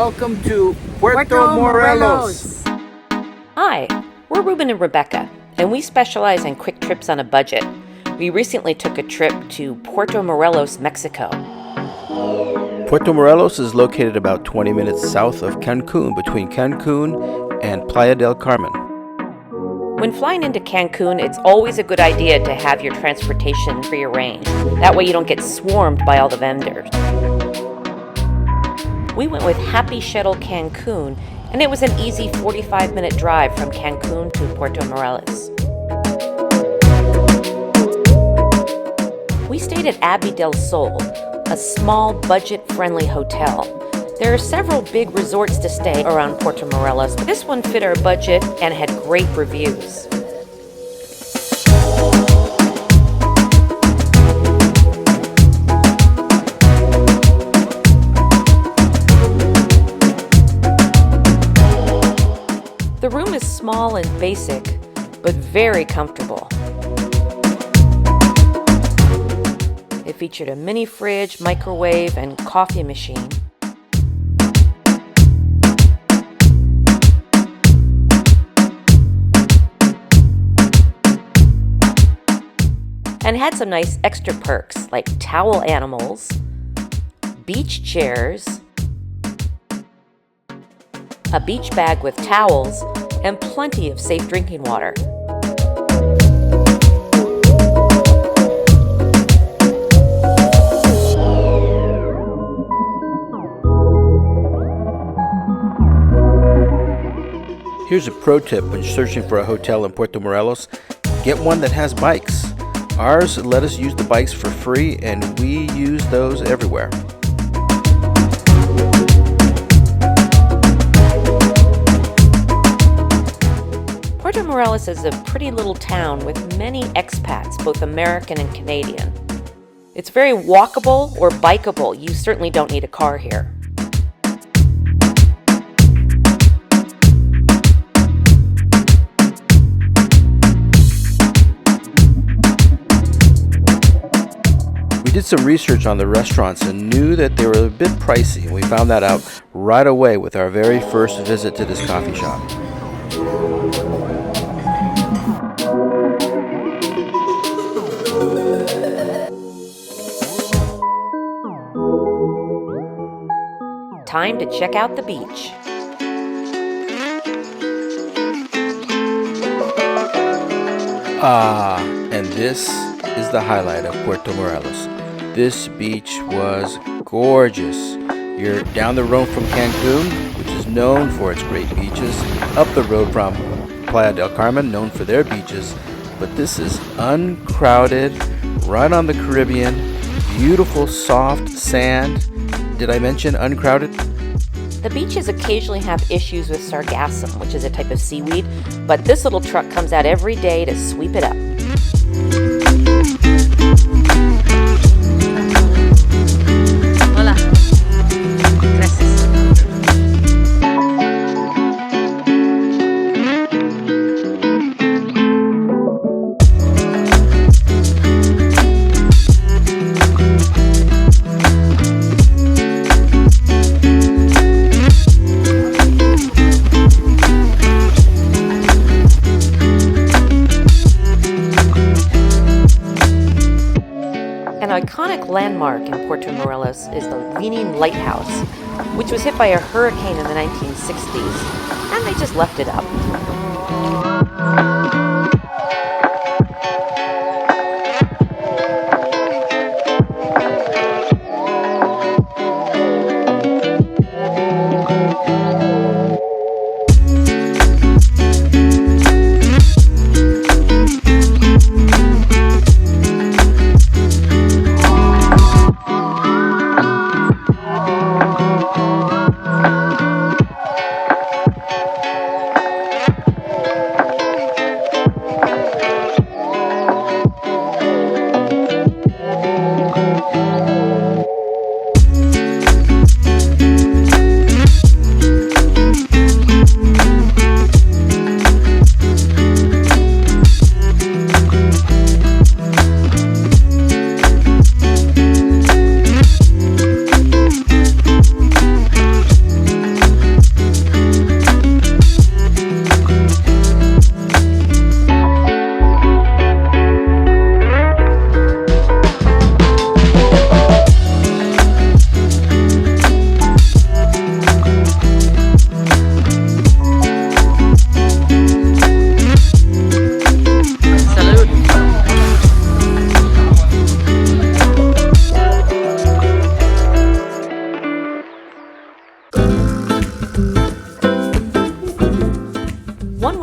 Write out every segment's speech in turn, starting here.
Welcome to Puerto Morelos. Hi, we're Ruben and Rebecca, and we specialize in quick trips on a budget. We recently took a trip to Puerto Morelos, Mexico. Puerto Morelos is located about 20 minutes south of Cancun, between Cancun and Playa del Carmen. When flying into Cancun, it's always a good idea to have your transportation prearranged. That way you don't get swarmed by all the vendors. We went with Happy Shuttle Cancun, and it was an easy 45-minute drive from Cancun to Puerto Morelos. We stayed at Abbey del Sol, a small, budget-friendly hotel. There are several big resorts to stay around Puerto Morelos, but this one fit our budget and had great reviews. The room is small and basic, but very comfortable. It featured a mini fridge, microwave, and coffee machine. And had some nice extra perks like towel animals, beach chairs, a beach bag with towels, and plenty of safe drinking water. Here's a pro tip when searching for a hotel in Puerto Morelos: get one that has bikes. Ours let us use the bikes for free, and we use those everywhere. Puerto Morelos is a pretty little town with many expats, both American and Canadian. It's very walkable or bikeable. You certainly don't need a car here. We did some research on the restaurants and knew that they were a bit pricey, and we found that out right away with our very first visit to this coffee shop. Time to check out the beach. And this is the highlight of Puerto Morelos. This beach was gorgeous. You're down the road from Cancun, which is known for its great beaches, up the road from Playa del Carmen, known for their beaches, but this is uncrowded, right on the Caribbean, beautiful soft sand. Did I mention uncrowded? The beaches occasionally have issues with sargassum, which is a type of seaweed, but this little truck comes out every day to sweep it up. Hola. Gracias. An iconic landmark in Puerto Morelos is the Leaning Lighthouse, which was hit by a hurricane in the 1960s, and they just left it up.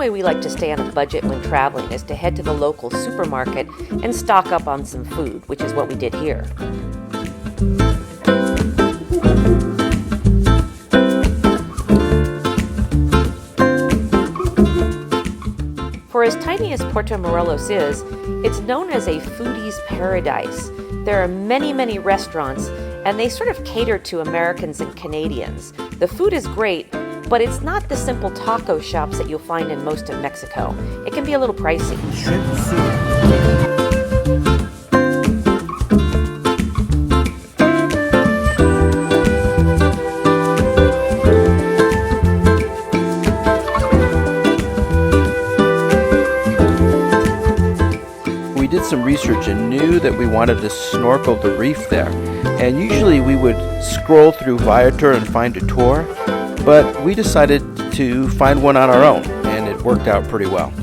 way we like to stay on a budget when traveling is to head to the local supermarket and stock up on some food, which is what we did here. For as tiny as Puerto Morelos is, it's known as a foodie's paradise. There are many, many restaurants, and they sort of cater to Americans and Canadians. The food is great, but it's not the simple taco shops that you'll find in most of Mexico. It can be a little pricey. We did some research and knew that we wanted to snorkel the reef there. And usually we would scroll through Viator and find a tour, but we decided to find one on our own, and it worked out pretty well.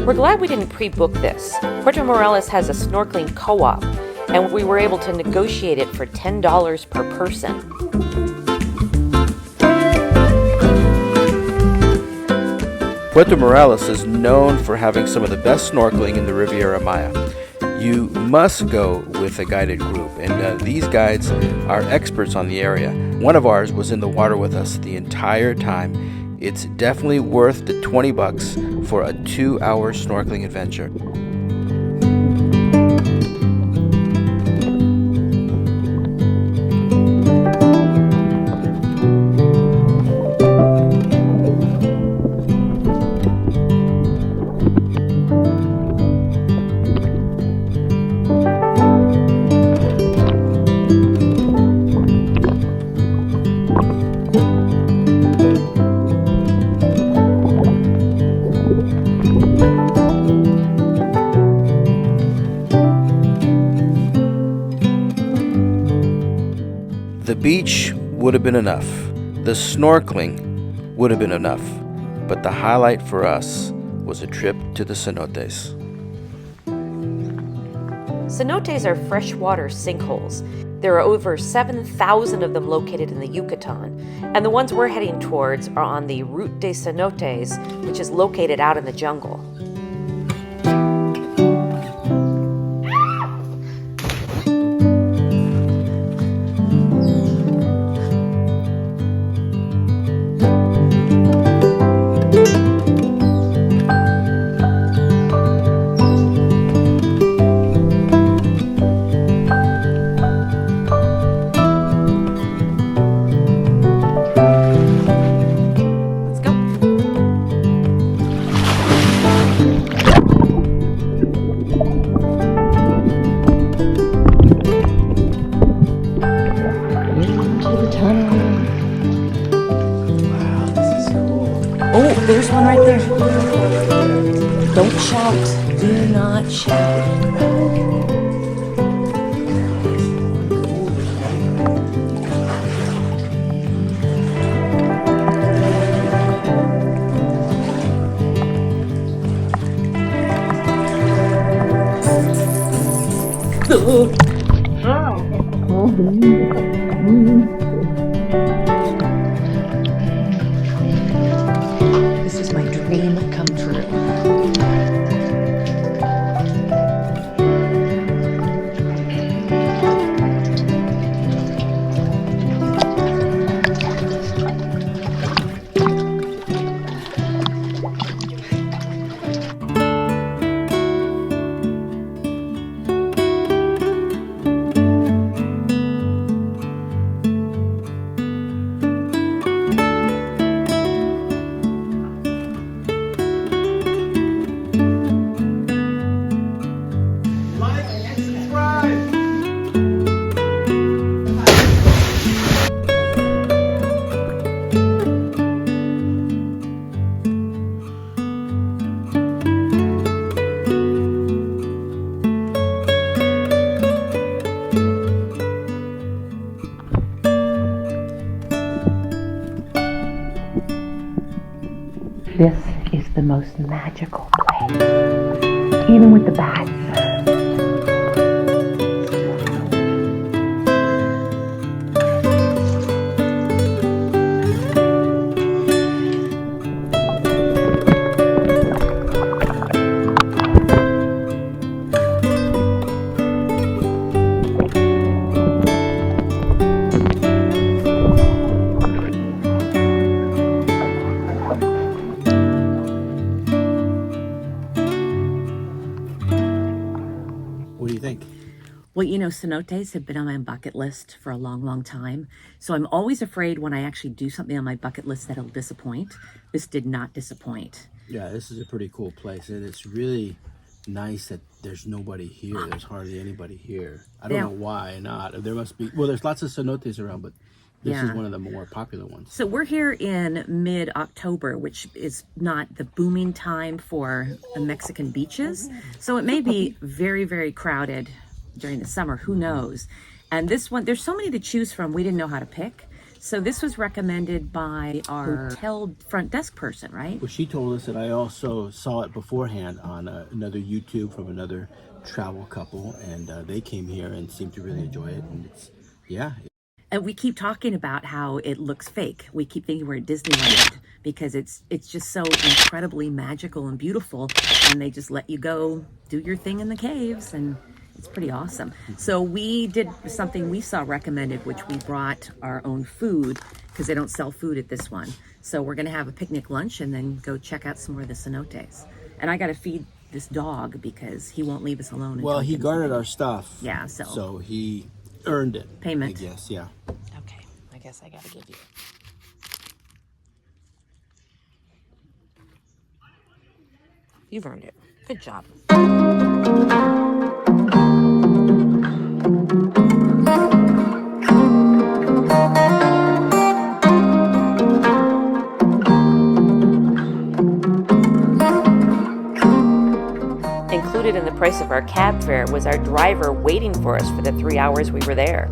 We're glad we didn't pre-book this. Puerto Morelos has a snorkeling co-op, and we were able to negotiate it for $10 per person. Puerto Morelos is known for having some of the best snorkeling in the Riviera Maya. You must go with a guided group, and these guides are experts on the area. One of ours was in the water with us the entire time. It's definitely worth the $20 for a 2-hour snorkeling adventure. The beach would have been enough. The snorkeling would have been enough. But the highlight for us was a trip to the cenotes. Cenotes are freshwater sinkholes. There are over 7,000 of them located in the Yucatan, and the ones we're heading towards are on the Route des Cenotes, which is located out in the jungle. Oh, there's one right there. Don't shout. Do not shout. This is my dream come true. This is the most magical place, even with the bats. What do you think? Well, you know, cenotes have been on my bucket list for a long, long time. So I'm always afraid when I actually do something on my bucket list that it'll disappoint. This did not disappoint. Yeah, this is a pretty cool place, and it's really nice that there's nobody here. There's hardly anybody here. I don't know why not. There must be. Well, there's lots of cenotes around, but this is one of the more popular ones. So we're here in mid-October, which is not the booming time for the Mexican beaches. So it may be very, very crowded during the summer. Who knows? And this one, there's so many to choose from. We didn't know how to pick. So this was recommended by our hotel front desk person, right? Well, she told us that. I also saw it beforehand on another YouTube from another travel couple, and they came here and seemed to really enjoy it. And it's, yeah. And we keep talking about how it looks fake. We keep thinking we're at Disneyland because it's just so incredibly magical and beautiful. And they just let you go do your thing in the caves, and it's pretty awesome. So we did something we saw recommended, which we brought our own food because they don't sell food at this one. So we're going to have a picnic lunch and then go check out some more of the cenotes. And I got to feed this dog because he won't leave us alone. Well, he guarded our stuff. Yeah, so he earned it. Payment. I guess, yeah. Okay, I guess I got to give you. You've earned it. Good job. Included in the price of our cab fare was our driver waiting for us for the 3 hours we were there.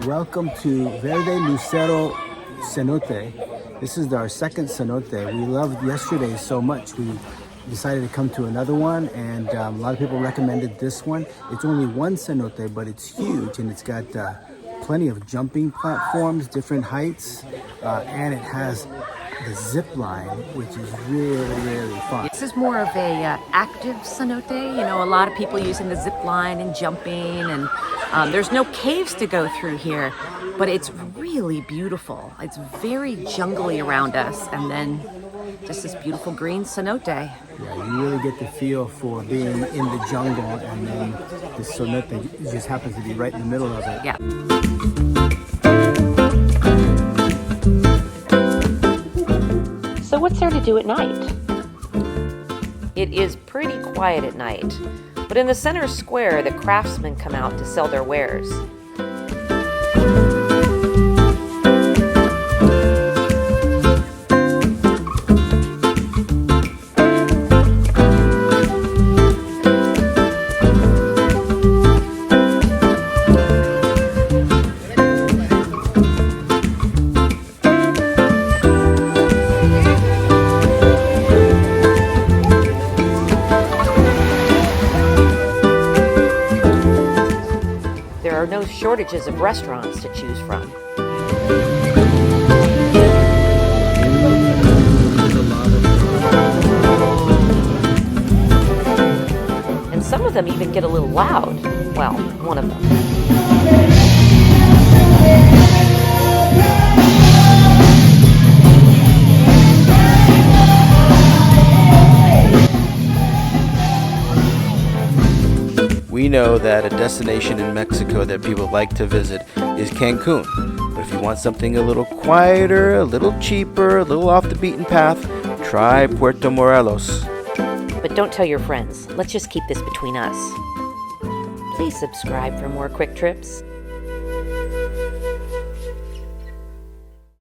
Welcome to Verde Lucero Cenote. This is our second cenote. We loved yesterday so much. We decided to come to another one, and a lot of people recommended this one. It's only one cenote, but it's huge, and it's got plenty of jumping platforms, different heights, and it has the zip line, which is really, really fun. This is more of a active cenote. You know, a lot of people using the zip line and jumping, and there's no caves to go through here, but it's really beautiful. It's very jungly around us, and then just this beautiful green cenote. Yeah, you really get the feel for being in the jungle, and then the cenote just happens to be right in the middle of it. Yeah. So what's there to do at night? It is pretty quiet at night, but in the center square, the craftsmen come out to sell their wares. There are no shortages of restaurants to choose from. And some of them even get a little loud. Well, one of them. know that a destination in Mexico that people like to visit is Cancun. But if you want something a little quieter, a little cheaper, a little off the beaten path, try Puerto Morelos. But don't tell your friends. Let's just keep this between us. Please subscribe for more quick trips.